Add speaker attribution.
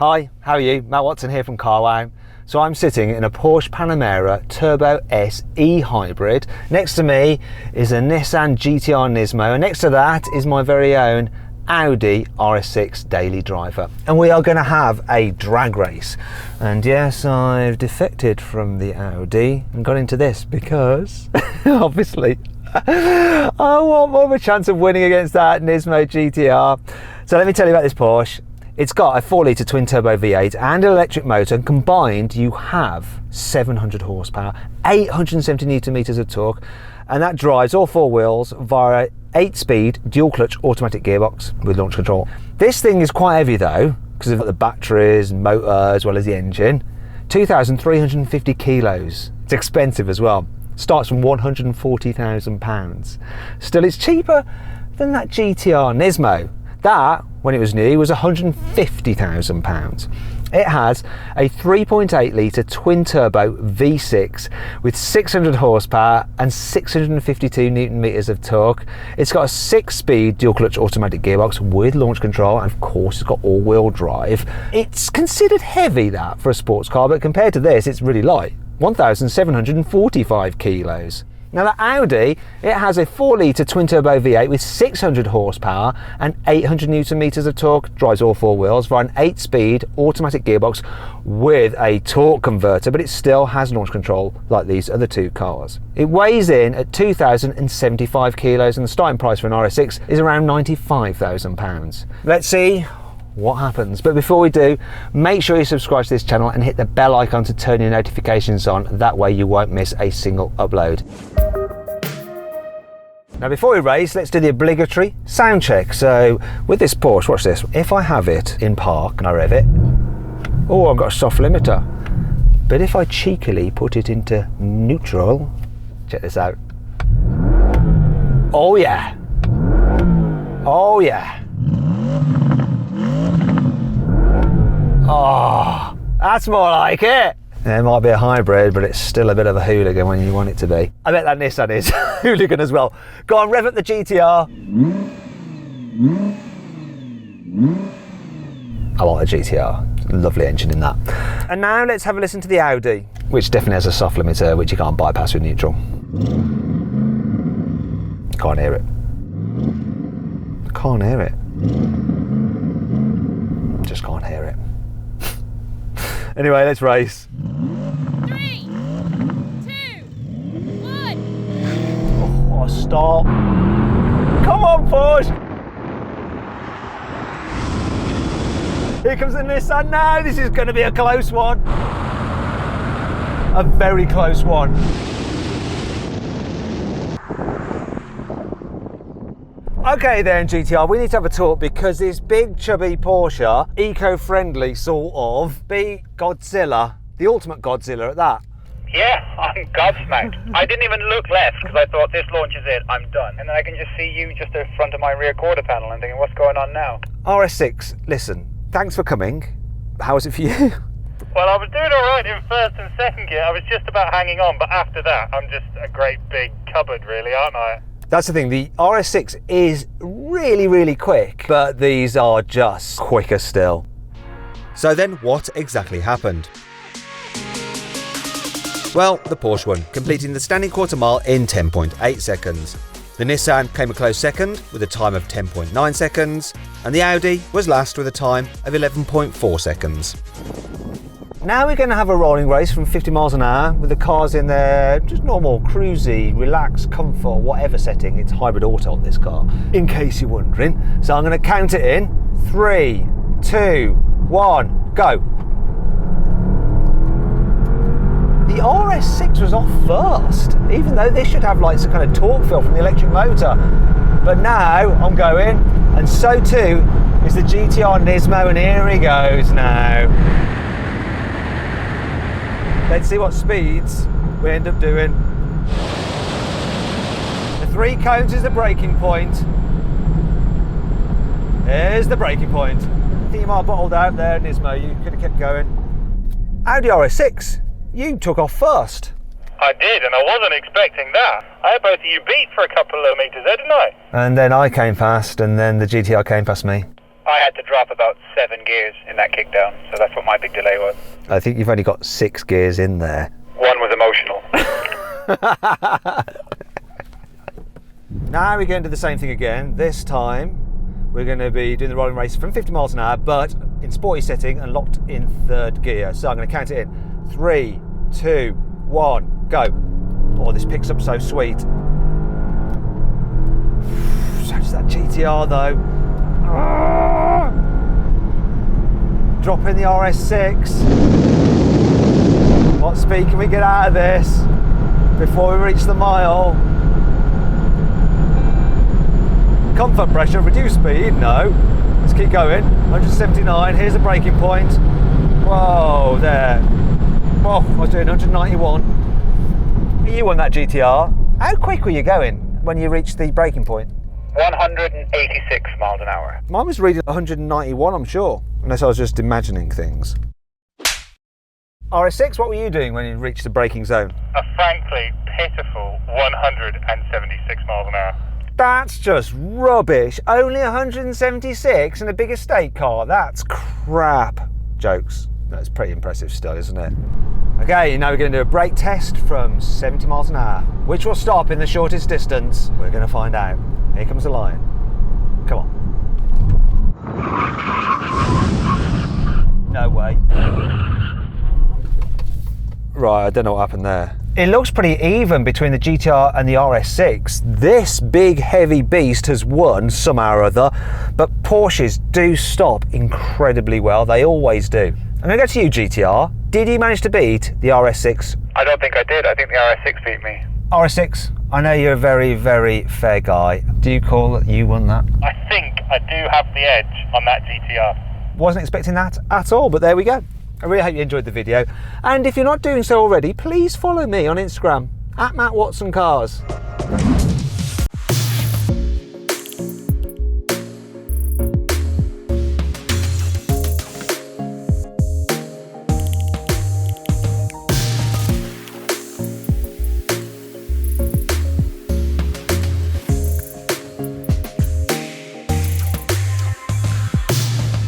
Speaker 1: Hi, how are you? Matt Watson here from carwow. So I'm sitting in a Porsche Panamera Turbo S E-hybrid. Next to me is a Nissan GT-R Nismo, and next to that is my very own Audi RS6 daily driver. And we are going to have a drag race. And yes, I've defected from the Audi and got into this because, obviously, I want more of a chance of winning against that Nismo GT-R. So let me tell you about this Porsche. It's got a 4-litre twin-turbo V8 and an electric motor, and combined you have 700 horsepower, 870 newton-meters of torque, and that drives all four wheels via an 8-speed dual-clutch automatic gearbox with launch control. This thing is quite heavy though, because of the batteries, motor, as well as the engine. 2,350 kilos. It's expensive as well. Starts from £140,000. Still, it's cheaper than that GT-R Nismo. That, when it was new, was £150,000. It has a 3.8 litre twin turbo V6 with 600 horsepower and 652 newton meters of torque. It's got a 6-speed dual clutch automatic gearbox with launch control, and of course it's got all-wheel drive. It's considered heavy, that, for a sports car, but compared to this it's really light, 1,745 kilos. Now the Audi, it has a 4-litre twin-turbo V8 with 600 horsepower and 800 newton meters of torque, drives all four wheels via an 8-speed automatic gearbox with a torque converter, but it still has launch control like these other two cars. It weighs in at 2,075 kilos, and the starting price for an RS6 is around £95,000. Let's see what happens. But before we do, make sure you subscribe to this channel and hit the bell icon to turn your notifications on. That way you won't miss a single upload. Now before we race, let's do the obligatory sound check. So with this Porsche, watch this. If I have it in park and I rev it, oh, I've got a soft limiter. But if I cheekily put it into neutral, check this out. Oh yeah. Oh yeah. Oh, that's more like it. It might be a hybrid, but it's still a bit of a hooligan when you want it to be. I bet that Nissan is hooligan as well. Go on, rev up the GT-R. I like the GT-R. Lovely engine in that. And now let's have a listen to the Audi, which definitely has a soft limiter, which you can't bypass with neutral. Can't hear it. Can't hear it. Just can't hear it. Anyway, let's race.
Speaker 2: 3, 2, 1.
Speaker 1: Oh, stop. Come on, Porsche. Here comes the Nissan now. This is going to be a close one. A very close one. Okay then, GTR, we need to have a talk because this big chubby Porsche, eco-friendly sort of, beat Godzilla, the ultimate Godzilla at that.
Speaker 3: Yeah, I'm gobsmacked. I didn't even look left because I thought this launches it, I'm done. And then I can just see you just in front of my rear quarter panel and thinking, what's going on now?
Speaker 1: RS6, listen, thanks for coming. How was it for you?
Speaker 3: Well, I was doing all right in first and second gear. I was just about hanging on, but after that, I'm just a great big cupboard, really, aren't I?
Speaker 1: That's the thing, the RS6 is really, really quick, but these are just quicker still. So then what exactly happened? Well, the Porsche won, completing the standing quarter mile in 10.8 seconds. The Nissan came a close second with a time of 10.9 seconds, and the Audi was last with a time of 11.4 seconds. Now we're going to have a rolling race from 50 miles an hour with the cars in their just normal, cruisy, relaxed, comfort, whatever setting. It's hybrid auto on this car, in case you're wondering. So I'm going to count it in. 3, 2, 1, go. The RS6 was off first, even though this should have like some kind of torque fill from the electric motor. But now I'm going, and so too is the GT-R Nismo, and here he goes now. Let's see what speeds we end up doing. The 3 cones is the braking point. Here's the braking point. I think you might have bottled out there, Nismo. You could have kept going. Audi RS6, you took off first.
Speaker 3: I did, and I wasn't expecting that. I had both of you beat for a couple of meters there, didn't I?
Speaker 1: And then I came past, and then the GT-R came past me.
Speaker 3: I had to drop about 7 gears in that kickdown, so that's what my big delay was.
Speaker 1: I think you've only got 6 gears in there.
Speaker 3: One was emotional.
Speaker 1: Now we're going to do the same thing again. This time we're going to be doing the rolling race from 50 miles an hour, but in sporty setting and locked in 3rd gear. So I'm going to count it in. 3, 2, 1, go. Oh, this picks up so sweet. So does that GTR though. Drop in the RS6. What speed can we get out of this before we reach the mile? Comfort pressure, reduce speed, no. Let's keep going. 179, here's the braking point. Whoa, there. Oh, I was doing 191. You won that GTR. How quick were you going when you reached the braking point?
Speaker 3: 186 miles an hour.
Speaker 1: Mine was reading 191, I'm sure. Unless I was just imagining things. RS6, what were you doing when you reached the braking zone?
Speaker 3: A frankly pitiful 176 miles an hour.
Speaker 1: That's just rubbish. Only 176 in a big estate car. That's crap. Jokes. That's pretty impressive still, isn't it? Okay, now we're going to do a brake test from 70 miles an hour. Which will stop in the shortest distance? We're going to find out. Here comes the line. Come on. No way. Right, I don't know what happened there. It looks pretty even between the GTR and the RS6. This big heavy beast has won somehow or other, but Porsches do stop incredibly well. They always do. I'm going to go to you, GTR. Did you manage to beat the RS6?
Speaker 3: I don't think I did. I think the RS6 beat me.
Speaker 1: RS6, I know you're a very, very fair guy. Do you call that you won that?
Speaker 3: I think I do have the edge on that GTR.
Speaker 1: Wasn't expecting that at all, but there we go. I really hope you enjoyed the video. And if you're not doing so already, please follow me on Instagram, @MattWatsonCars.